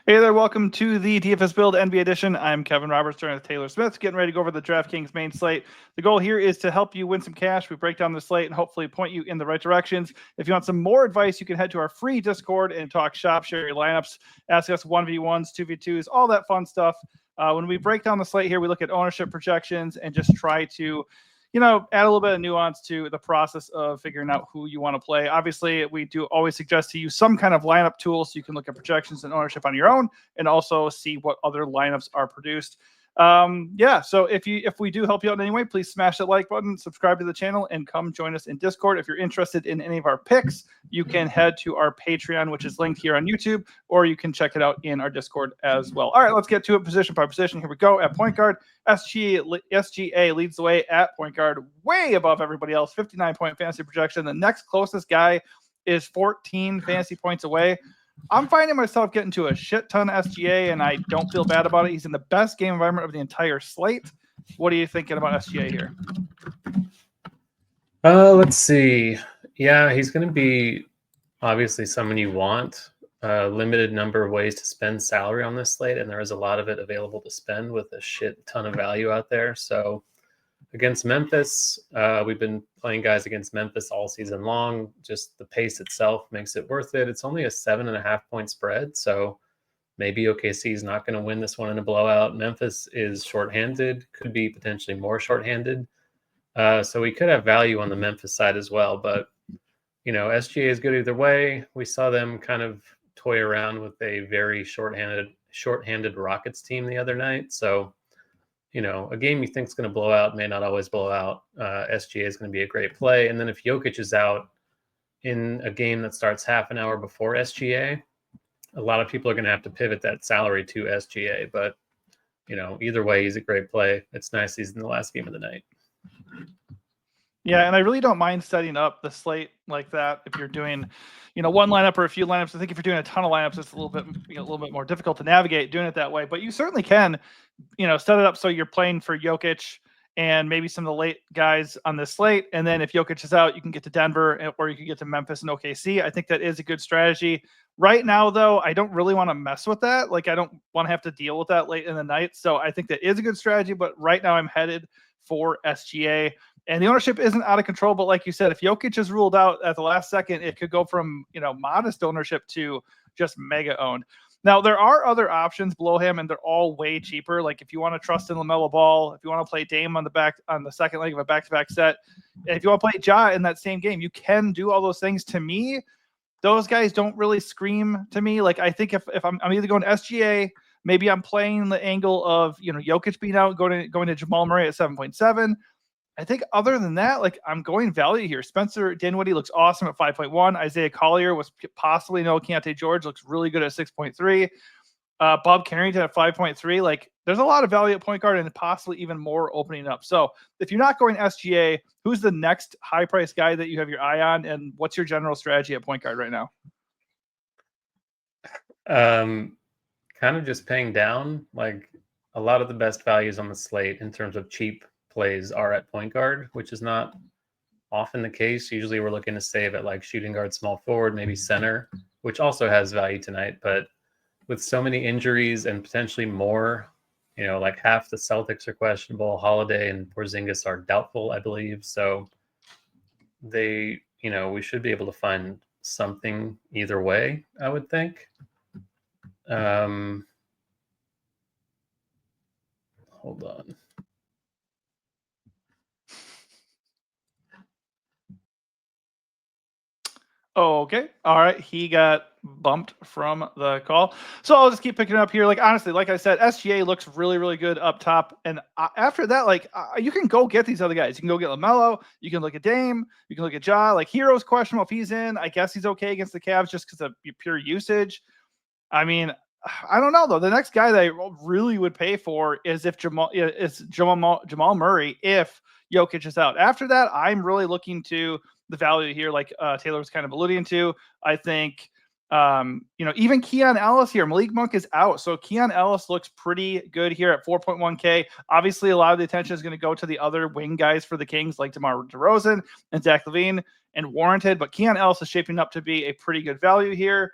Hey there, welcome to the DFS Build NBA Edition. I'm Kevin Roberts, joined with Taylor Smith, getting ready to go over the DraftKings main slate. The goal here is to help you win some cash. We break down the slate and hopefully point you in the right directions. If you want some more advice, you can head to our free Discord and talk shop, share your lineups, ask us 1v1s, 2v2s, all that fun stuff. When we break down the slate here, we look at ownership projections and just try to add a little bit of nuance to the process of figuring out who you want to play. Obviously, we do always suggest to use some kind of lineup tool so you can look at projections and ownership on your own and also see what other lineups are produced. So if we do help you out in any way, please smash that like button, subscribe to the channel, and come join us in Discord. If you're interested in any of our picks, you can head to our Patreon, which is linked here on YouTube, or you can check it out in our Discord as well. All right, let's get to it position by position. Here we go. At point guard, SGA leads the way at point guard, way above everybody else, 59-point fantasy projection. The next closest guy is 14 fantasy points away. I'm finding myself getting to a shit ton of SGA, and I don't feel bad about it. He's in the best game environment of the entire slate. What are you thinking about SGA here? Let's see. Yeah, he's going to be obviously someone you want. Limited number of ways to spend salary on this slate, and there is a lot of it available to spend with a shit ton of value out there. So against Memphis, we've been playing guys against Memphis all season long. Just the pace itself makes it worth it. It's only a 7.5-point spread, so maybe OKC is not going to win this one in a blowout. Memphis is shorthanded, could be potentially more shorthanded. So we could have value on the Memphis side as well. But, SGA is good either way. We saw them kind of toy around with a very shorthanded Rockets team the other night. So, a game you think is going to blow out may not always blow out. SGA is going to be a great play. And then if Jokic is out in a game that starts half an hour before SGA, a lot of people are going to have to pivot that salary to SGA. But, either way, he's a great play. It's nice he's in the last game of the night. Yeah, and I really don't mind setting up the slate like that if you're doing, one lineup or a few lineups. I think if you're doing a ton of lineups, it's a little bit more difficult to navigate doing it that way. But you certainly can, set it up so you're playing for Jokic and maybe some of the late guys on this slate. And then if Jokic is out, you can get to Denver or you can get to Memphis and OKC. I think that is a good strategy. Right now, though, I don't really want to mess with that. Like, I don't want to have to deal with that late in the night. So I think that is a good strategy. But right now I'm headed for SGA. And the ownership isn't out of control, but like you said, if Jokic is ruled out at the last second, it could go from, modest ownership to just mega owned. Now, there are other options below him, and they're all way cheaper. Like if you want to trust in LaMelo Ball, if you want to play Dame on the second leg of a back-to-back set, and if you want to play Ja in that same game, you can do all those things. To me, those guys don't really scream to me. Like I think if I'm either going to SGA, maybe I'm playing the angle of, Jokic being out, going to Jamal Murray at 7.7. I think other than that, like I'm going value here. Spencer Dinwiddie looks awesome at 5.1. Isaiah Collier was possibly no Keontae George, looks really good at 6.3. Bob Carrington at 5.3. Like there's a lot of value at point guard and possibly even more opening up. So if you're not going SGA, who's the next high price guy that you have your eye on? And what's your general strategy at point guard right now? Kind of just paying down. Like a lot of the best values on the slate in terms of cheap plays are at point guard, which is not often the case. Usually we're looking to save at like shooting guard, small forward, maybe center, which also has value tonight. But with so many injuries and potentially more, like half the Celtics are questionable. Holiday and Porzingis are doubtful, I believe. So we should be able to find something either way, I would think. Hold on. Okay. All right. He got bumped from the call. So I'll just keep picking it up here. Like, honestly, like I said, SGA looks really, really good up top. And after that, you can go get these other guys. You can go get LaMelo. You can look at Dame. You can look at Ja. Like, Hero's questionable if he's in. I guess he's okay against the Cavs just because of pure usage. I mean, I don't know, though. The next guy that I really would pay for is Jamal Murray if Jokic is out. After that, I'm really looking to the value here, like Taylor was kind of alluding to. I think, even Keon Ellis here. Malik Monk is out. So Keon Ellis looks pretty good here at 4.1K. Obviously, a lot of the attention is going to go to the other wing guys for the Kings, like DeMar DeRozan and Zach LaVine, and warranted. But Keon Ellis is shaping up to be a pretty good value here.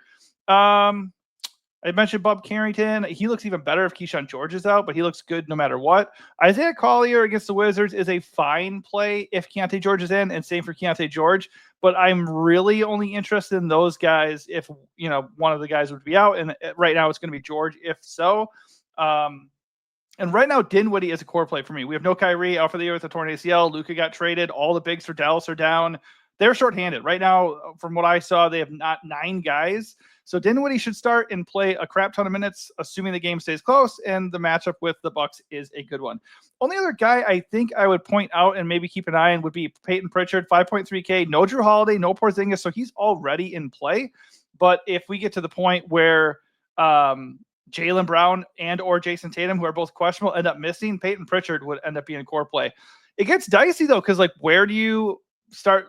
I mentioned Bob Carrington. He looks even better if Keyshawn George is out, but he looks good no matter what. Isaiah Collier against the Wizards is a fine play if Keontae George is in, and same for Keontae George. But I'm really only interested in those guys if, one of the guys would be out. And right now it's going to be George, if so. And right now, Dinwiddie is a core play for me. We have no Kyrie out for the year with a torn ACL. Luka got traded. All the bigs for Dallas are down. They're shorthanded. Right now, from what I saw, they have not 9 guys. So Dinwiddie should start and play a crap ton of minutes, assuming the game stays close, and the matchup with the Bucks is a good one. Only other guy I think I would point out and maybe keep an eye on would be Peyton Pritchard, 5.3K. No Drew Holiday, no Porzingis, so he's already in play. But if we get to the point where Jaylen Brown and or Jason Tatum, who are both questionable, end up missing, Peyton Pritchard would end up being a core play. It gets dicey, though, because, where do you start?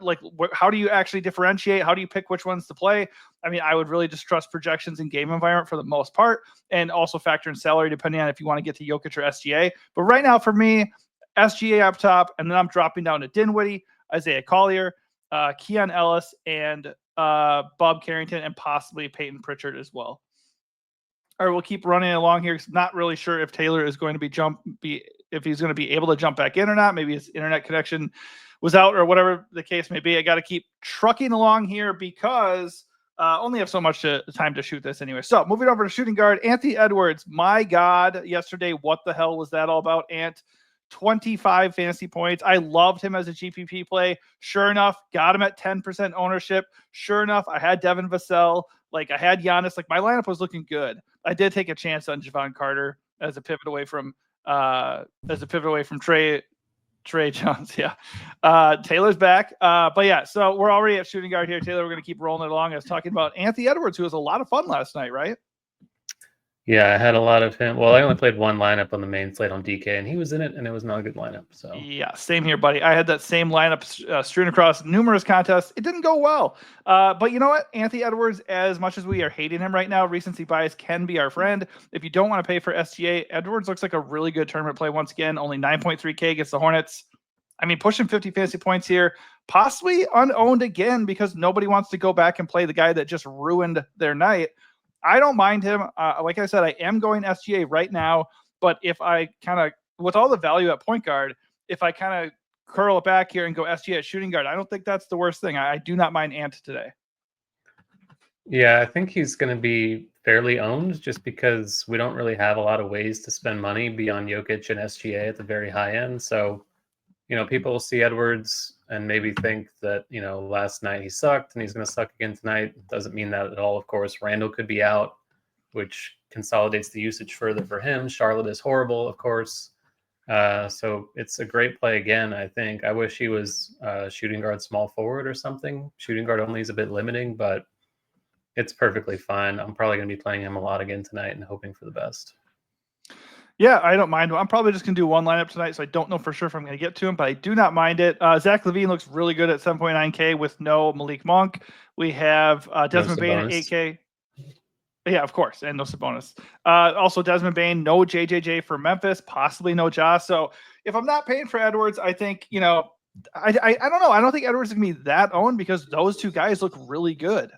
How do you actually differentiate? How do you pick which ones to play? I mean, I would really just trust projections in game environment for the most part, and also factor in salary depending on if you want to get to Jokic or SGA. But right now, for me, SGA up top, and then I'm dropping down to Dinwiddie, Isaiah Collier, Keon Ellis, and Bob Carrington, and possibly Peyton Pritchard as well. All right, we'll keep running along here. Not really sure if Taylor is going to if he's going to be able to jump back in or not. Maybe his internet connection was out or whatever the case may be. I got to keep trucking along here because only have so much time to shoot this anyway. So moving over to shooting guard, Anthony Edwards. My God, yesterday, what the hell was that all about, Ant? 25 fantasy points. I loved him as a GPP play. Sure enough, got him at 10% ownership. Sure enough, I had Devin Vassell. I had Giannis. My lineup was looking good. I did take a chance on Javon Carter as a pivot away from Trey Jones. Yeah. Taylor's back. But yeah, so we're already at shooting guard here. Taylor, we're going to keep rolling it along. I was talking about Anthony Edwards, who was a lot of fun last night, right? Yeah, I had a lot of him. Well, I only played one lineup on the main slate on DK, and he was in it, and it was not a good lineup. So yeah, same here, buddy. I had that same lineup strewn across numerous contests. It didn't go well. But you know what? Anthony Edwards, as much as we are hating him right now, recency bias can be our friend. If you don't want to pay for SGA, Edwards looks like a really good tournament play once again. Only 9.3K against the Hornets. I mean, pushing 50 fantasy points here, possibly unowned again because nobody wants to go back and play the guy that just ruined their night. I don't mind him. Like I said, I am going SGA right now, but if I kind of, with all the value at point guard, if I kind of curl it back here and go SGA at shooting guard, I don't think that's the worst thing. I do not mind Ant today. Yeah, I think he's going to be fairly owned just because we don't really have a lot of ways to spend money beyond Jokic and SGA at the very high end. So, people will see Edwards and maybe think that, last night he sucked and he's going to suck again tonight. Doesn't mean that at all, of course. Randall could be out, which consolidates the usage further for him. Charlotte is horrible, of course. So it's a great play again, I think. I wish he was shooting guard small forward or something. Shooting guard only is a bit limiting, but it's perfectly fine. I'm probably going to be playing him a lot again tonight and hoping for the best. Yeah, I don't mind. I'm probably just going to do one lineup tonight, so I don't know for sure if I'm going to get to him, but I do not mind it. Zach LaVine looks really good at 7.9K with no Malik Monk. We have Desmond Bane at 8K. Yeah, of course, and no Sabonis. Also, Desmond Bane, no JJJ for Memphis, possibly no Ja. So if I'm not paying for Edwards, I think, I don't know. I don't think Edwards is going to be that owned because those two guys look really good.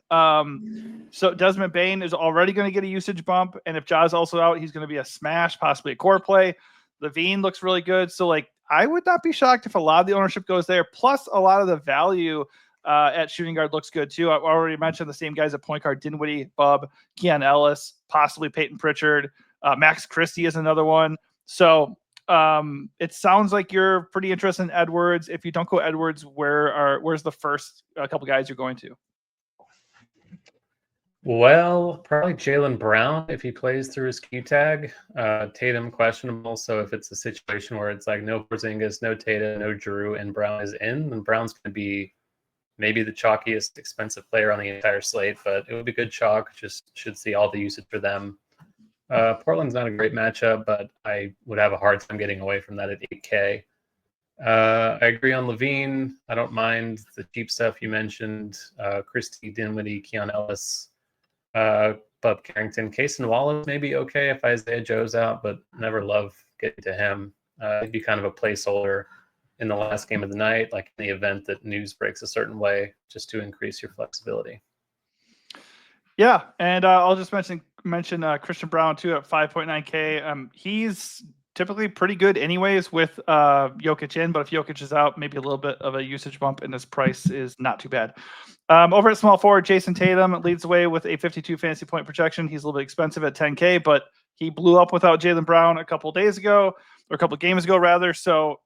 So Desmond Bane is already going to get a usage bump, and if Ja's also out, he's going to be a smash, possibly a core play. LaVine looks really good. So, I would not be shocked if a lot of the ownership goes there, plus a lot of the value at shooting guard looks good too. I already mentioned the same guys at point guard: Dinwiddie, Bub, Keon Ellis, possibly Peyton Pritchard. Max Christie is another one. So it sounds like you're pretty interested in Edwards. If you don't go Edwards, where's the first couple guys you're going to? Well, probably Jaylen Brown if he plays through his Q tag. Tatum questionable. So if it's a situation where it's no Porzingis, no Tatum, no Drew, and Brown is in, then Brown's going to be maybe the chalkiest expensive player on the entire slate, but it would be good chalk. Just should see all the usage for them. Portland's not a great matchup, but I would have a hard time getting away from that at 8K. I agree on LaVine. I don't mind the cheap stuff you mentioned. Christie, Dinwiddie, Keon Ellis, Bub Carrington. Case and Wallace may be okay if Isaiah Joe's out, but never love getting to him. He'd be kind of a placeholder in the last game of the night, in the event that news breaks a certain way, just to increase your flexibility. Yeah, and I'll just mention Christian Brown too at 5.9K. He's typically pretty good anyways with Jokic in, but if Jokic is out, maybe a little bit of a usage bump, and this price is not too bad. Over at small forward, Jason Tatum leads the way with a 52 fantasy point projection. He's a little bit expensive at 10K, but he blew up without Jaylen Brown a couple days ago, or a couple games ago rather. So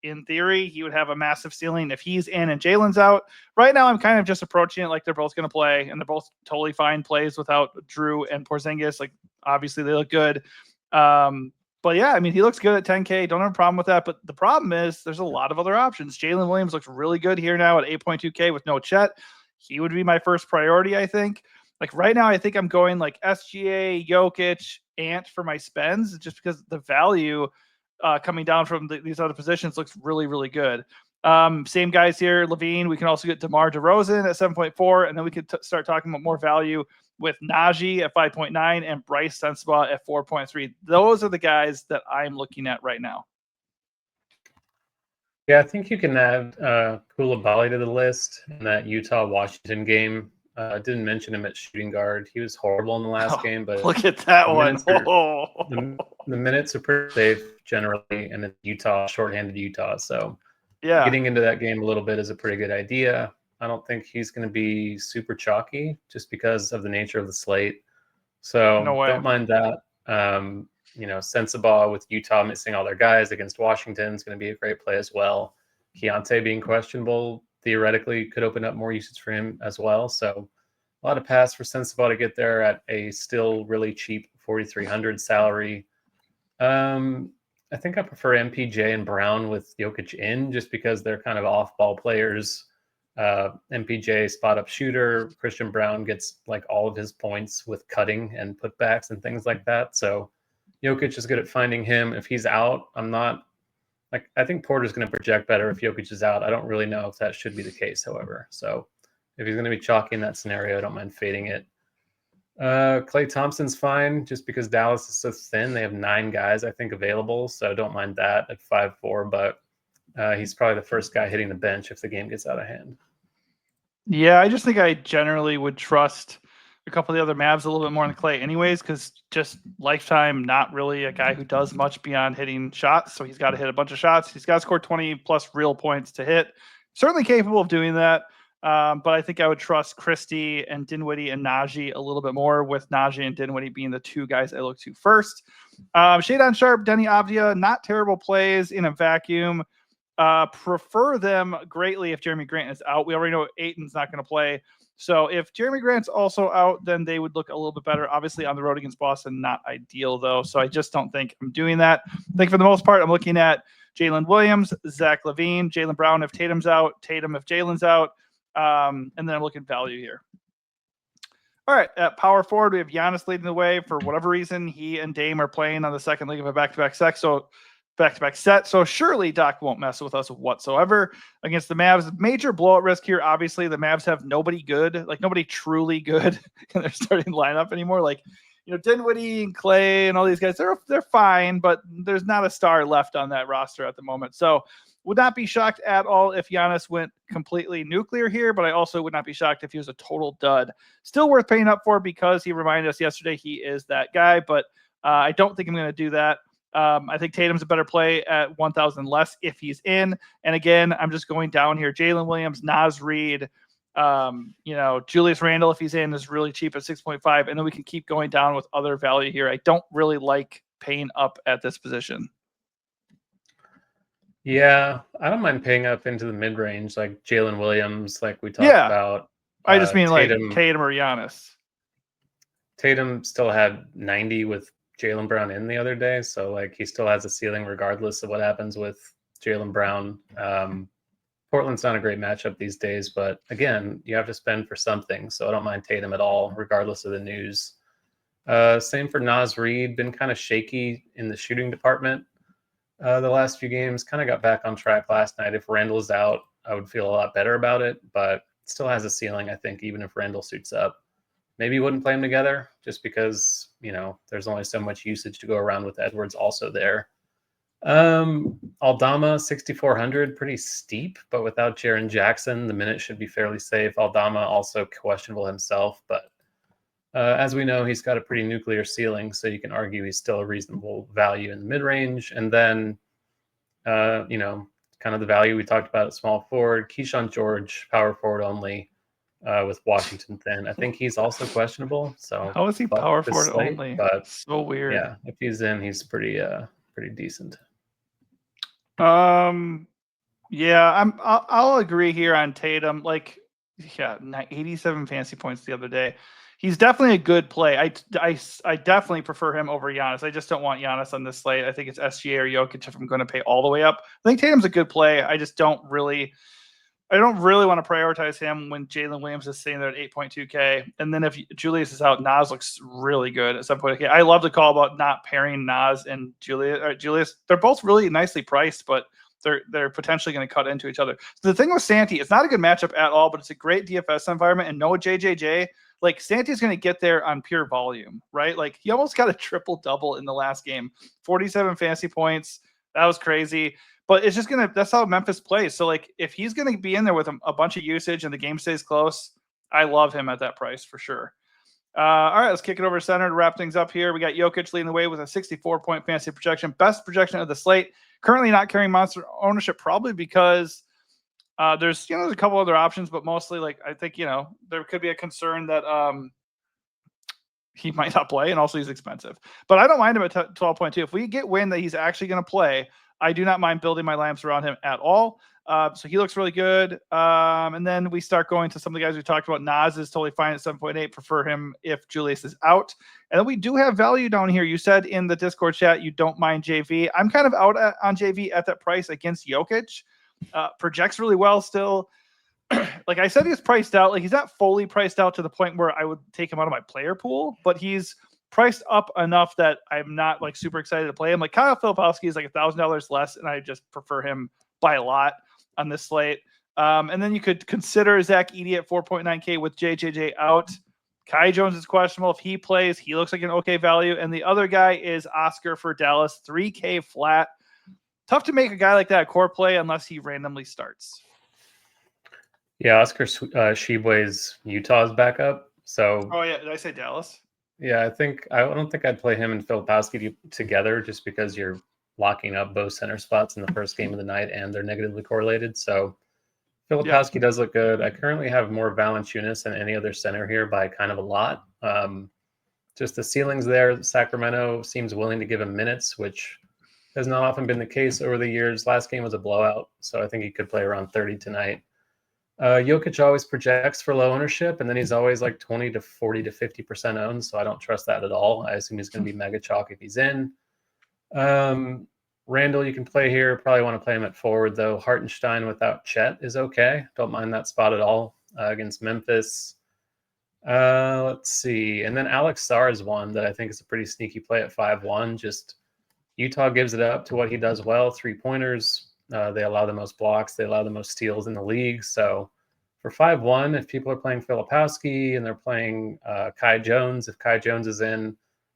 in theory, he would have a massive ceiling if he's in and Jaylen's out. Right now, I'm kind of just approaching it like they're both going to play, and they're both totally fine plays without Drew and Porzingis. Like, obviously, they look good. But yeah, I mean, he looks good at 10K. Don't have a problem with that. But the problem is there's a lot of other options. Jalen Williams looks really good here now at 8.2K with no Chet. He would be my first priority, I think. Like right now, I think I'm going like SGA, Jokic, Ant for my spends, just because the value coming down from these other positions looks really, really good. Same guys here, Levine. We can also get DeMar DeRozan at 7.4, and then we could start talking about more value with Najee at 5.9 and Bryce Sensabaugh at 4.3. Those are the guys that I'm looking at right now. Yeah, I think you can add Koulibaly to the list in that Utah-Washington game. Didn't mention him at shooting guard. He was horrible in the last game, but look at that one. The minutes are pretty safe generally, and it's Utah, shorthanded Utah. So yeah, getting into that game a little bit is a pretty good idea. I don't think he's going to be super chalky just because of the nature of the slate. So no way. Don't mind that. Sensabaugh with Utah missing all their guys against Washington is going to be a great play as well. Keontae being questionable theoretically could open up more usage for him as well. So a lot of pass for Sensabaugh to get there at a still really cheap 4,300 salary. I think I prefer MPJ and Brown with Jokic in just because they're kind of off-ball players. MPJ spot up shooter. Christian Brown gets like all of his points with cutting and putbacks and things like that. So Jokic is good at finding him. If he's out, I think Porter's going to project better if Jokic is out. I don't really know if that should be the case, however. So if he's going to be chalky in that scenario, I don't mind fading it. Klay Thompson's fine just because Dallas is so thin. They have 9 guys, I think, available. So don't mind that at 5.4, but he's probably the first guy hitting the bench if the game gets out of hand. Yeah, I just think I generally would trust a couple of the other Mavs a little bit more in the Klay anyways, because just lifetime, not really a guy who does much beyond hitting shots. So he's got to hit a bunch of shots. He's got to score 20 plus real points to hit. Certainly capable of doing that. But I think I would trust Christie and Dinwiddie and Najee a little bit more, with Najee and Dinwiddie being the 2 guys I look to first. Shadon Sharp, Denny Avdia, not terrible plays in a vacuum. Prefer them greatly if Jeremy Grant is out. We already know Ayton's not going to play. So if Jeremy Grant's also out, then they would look a little bit better. Obviously on the road against Boston, not ideal though. So I just don't think I'm doing that. I think for the most part, I'm looking at Jalen Williams, Zach LaVine, Jaylen Brown if Tatum's out, Tatum if Jalen's out. And then I'm looking at value here. All right, at power forward, we have Giannis leading the way. For whatever reason, he and Dame are playing on the second leg of a back-to-back set. So surely Doc won't mess with us whatsoever against the Mavs. Major blowout risk here. Obviously, the Mavs have nobody good, like nobody truly good in their starting lineup anymore. Like, Dinwiddie and Klay and all these guys, they're fine, but there's not a star left on that roster at the moment. So would not be shocked at all if Giannis went completely nuclear here, but I also would not be shocked if he was a total dud. Still worth paying up for because he reminded us yesterday he is that guy, but I don't think I'm going to do that. I think Tatum's a better play at 1,000 less if he's in. And again, I'm just going down here. Jalen Williams, Naz Reid, Julius Randle, if he's in, is really cheap at 6.5. And then we can keep going down with other value here. I don't really like paying up at this position. Yeah, I don't mind paying up into the mid-range, like Jalen Williams, like we talked about. I just mean Tatum, like Tatum or Giannis. Tatum still had 90 with Jaylen Brown in the other day, so like he still has a ceiling regardless of what happens with Jaylen Brown. Portland's not a great matchup these days, but again, you have to spend for something, so I don't mind Tatum at all, regardless of the news. Same for Naz Reid, been kind of shaky in the shooting department. The last few games kind of got back on track last night. If Randall is out, I would feel a lot better about it, but still has a ceiling, I think, even if Randall suits up. Maybe wouldn't play them together just because, there's only so much usage to go around with Edwards also there. Aldama, 6,400, pretty steep, but without Jaren Jackson, the minute should be fairly safe. Aldama also questionable himself, but As we know, he's got a pretty nuclear ceiling, so you can argue he's still a reasonable value in the mid-range. And then, kind of the value we talked about at small forward, Keyshawn George, power forward only, with Washington thin. I think he's also questionable. So How is he fuck power this forward slate, only? but So weird. yeah, if he's in, he's pretty decent. Yeah, I'll agree here on Tatum. Like, yeah, 87 fantasy points the other day. He's definitely a good play. I definitely prefer him over Giannis. I just don't want Giannis on this slate. I think it's SGA or Jokic if I'm going to pay all the way up. I think Tatum's a good play. I don't really want to prioritize him when Jalen Williams is sitting there at 8.2K. And then if Julius is out, Nas looks really good at 7.8K. I love the call about not pairing Nas and Julius. They're both really nicely priced, but they're potentially going to cut into each other. So the thing with Santi, it's not a good matchup at all, but it's a great DFS environment. And no JJJ, like Santi's going to get there on pure volume, right? Like he almost got a triple double in the last game, 47 fantasy points. That was crazy. But it's just that's how Memphis plays. So like if he's going to be in there with a bunch of usage and the game stays close, I love him at that price for sure. All right, let's kick it over to center to wrap things up here. We got Jokic leading the way with a 64-point fantasy projection, best projection of the slate. Currently not carrying monster ownership, probably because there's a couple other options, but mostly like I think there could be a concern that he might not play, and also he's expensive. But I don't mind him at 12.2. If we get wind that he's actually going to play, I do not mind building my lamps around him at all. So he looks really good. And then we start going to some of the guys we talked about. Nas is totally fine at 7.8. Prefer him if Julius is out. And then we do have value down here. You said in the Discord chat you don't mind JV. I'm kind of out on JV at that price against Jokic. Projects really well still. Like I said, he's priced out. Like he's not fully priced out to the point where I would take him out of my player pool, but he's priced up enough that I'm not like super excited to play him. Like Kyle Filipowski is like $1,000 less, and I just prefer him by a lot on this slate. And then you could consider Zach Edey at 4.9K with JJJ out. Kai Jones is questionable. If he plays, he looks like an okay value. And the other guy is Oscar for Dallas, 3K flat. Tough to make a guy like that a core play unless he randomly starts. Yeah, Oscar Tshiebwe's Utah's backup. So. Oh yeah, did I say Dallas? Yeah, I don't think I'd play him and Filipowski together just because you're locking up both center spots in the first game of the night and they're negatively correlated. So Filipowski does look good. I currently have more Valanciunas than any other center here by kind of a lot. Just the ceilings there. Sacramento seems willing to give him minutes, which has not often been the case over the years. Last game was a blowout, so I think he could play around 30 tonight. Jokic always projects for low ownership, and then he's always like 20 to 40 to 50% owned, so I don't trust that at all. I assume he's going to be mega chalk if he's in. Randall, you can play here. Probably want to play him at forward, though. Hartenstein without Chet is okay. Don't mind that spot at all against Memphis. Let's see. And then Alex Sarr is one that I think is a pretty sneaky play at 5-1. Just Utah gives it up to what he does well, 3-pointers. They allow the most blocks. They allow the most steals in the league. So for 5-1, if people are playing Filipowski and they're playing Kai Jones, if Kai Jones is in,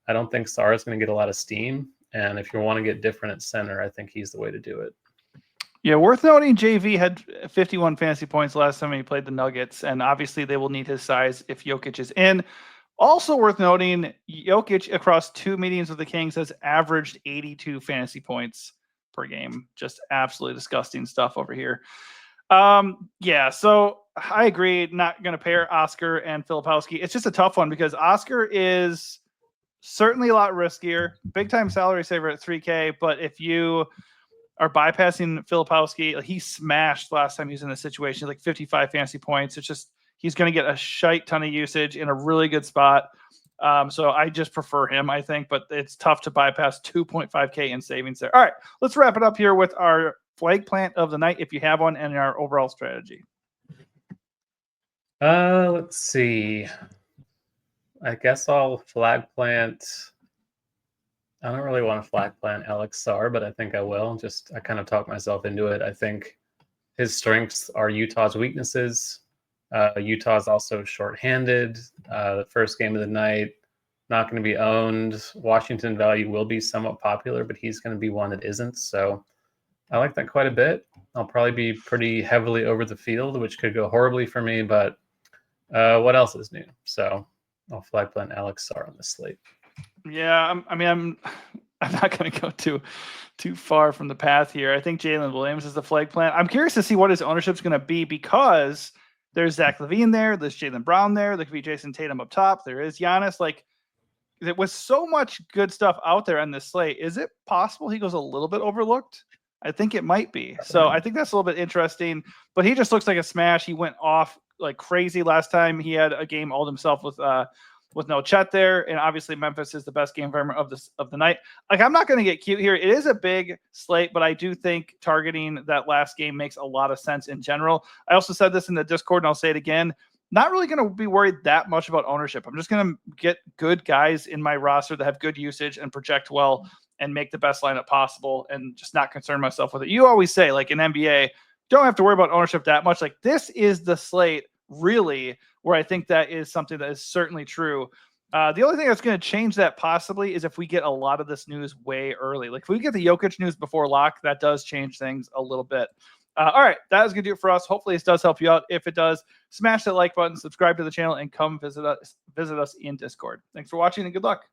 I don't think Sarr is going to get a lot of steam. And if you want to get different at center, I think he's the way to do it. Yeah, worth noting, JV had 51 fantasy points last time he played the Nuggets, and obviously they will need his size if Jokic is in. Also worth noting, Jokic across 2 meetings with the Kings has averaged 82 fantasy points per game. Just absolutely disgusting stuff over here. Yeah, so I agree, not going to pair Oscar and Filipowski. It's just a tough one because Oscar is certainly a lot riskier. Big time salary saver at 3K, but if you are bypassing Filipowski, he smashed last time he was in this situation, like 55 fantasy points. It's just he's going to get a shite ton of usage in a really good spot. So I just prefer him, I think, but it's tough to bypass 2.5K in savings there. All right, let's wrap it up here with our flag plant of the night, if you have one, and our overall strategy. Let's see. I guess I'll flag plant. I don't really want to flag plant Alex Sarr, but I think I will. I kind of talked myself into it. I think his strengths are Utah's weaknesses. Utah's also shorthanded. The first game of the night, not going to be owned. Washington value will be somewhat popular, but he's going to be one that isn't. So I like that quite a bit. I'll probably be pretty heavily over the field, which could go horribly for me, but what else is new? So I'll flag plant Alex Sarr on the slate. Yeah, I'm not going to go too far from the path here. I think Jalen Williams is the flag plant. I'm curious to see what his ownership is going to be because there's Zach LaVine there, there's Jaylen Brown there, there could be Jason Tatum up top, there is Giannis. Like, there was so much good stuff out there on this slate. Is it possible he goes a little bit overlooked? I think it might be. So I think that's a little bit interesting. But he just looks like a smash. He went off like crazy last time. He had a game all himself with no Chet there, and obviously Memphis is the best game environment of the night. Like, I'm not going to get cute here. It is a big slate, but I do think targeting that last game makes a lot of sense in general. I also said this in the Discord, and I'll say it again. Not really going to be worried that much about ownership. I'm just going to get good guys in my roster that have good usage and project well and make the best lineup possible and just not concern myself with it. You always say, like in NBA, don't have to worry about ownership that much. Like, this is the slate really where I think that is something that is certainly true. The only thing that's going to change that possibly is if we get a lot of this news way early. Like, if we get the Jokic news before lock, that does change things a little bit. All right, that is going to do it for us. Hopefully this does help you out. If it does, smash that like button, subscribe to the channel, and come visit us in Discord. Thanks for watching and good luck.